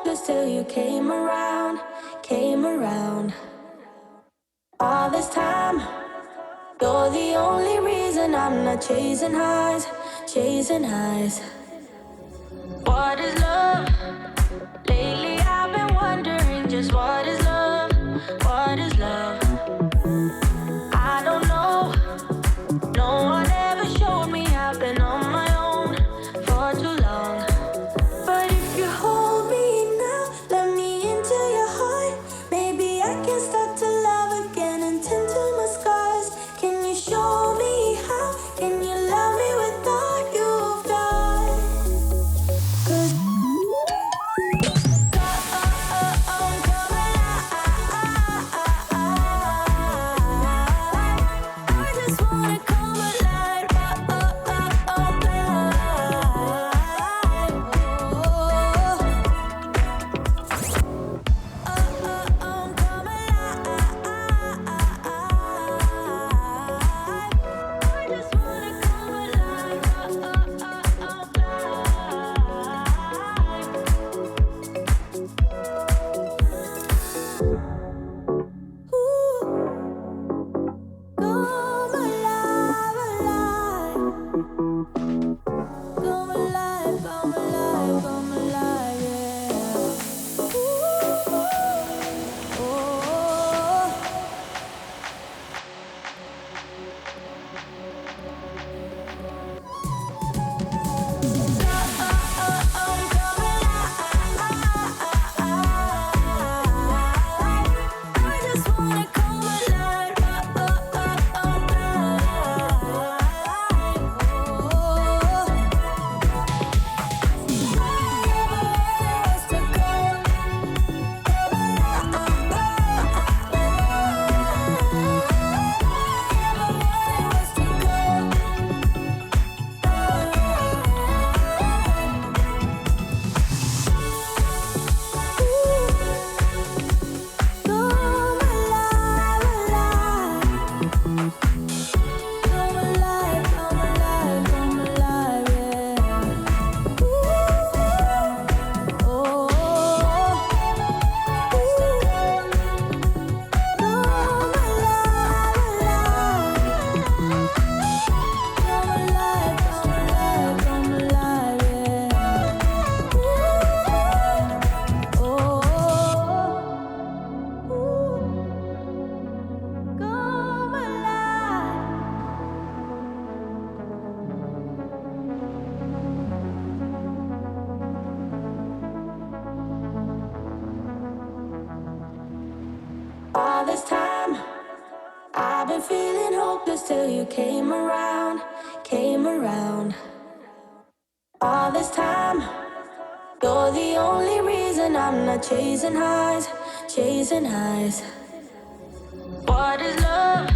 hopeless till you came around, came around. All this time, you're the only reason I'm not chasing highs, chasing highs. What is love? Lately I've been wondering just what is love, what is love? I don't know, no one ever showed me. I've been on my own for too long. But if you hold me now, let me into your heart. Maybe I can start to love again and tend to my scars. Can you show me how? Can you love me with all you've got? 'Cause all this time, I've been feeling hopeless till you came around, came around. All this time, you're the only reason I'm not chasing highs, chasing highs. What is love?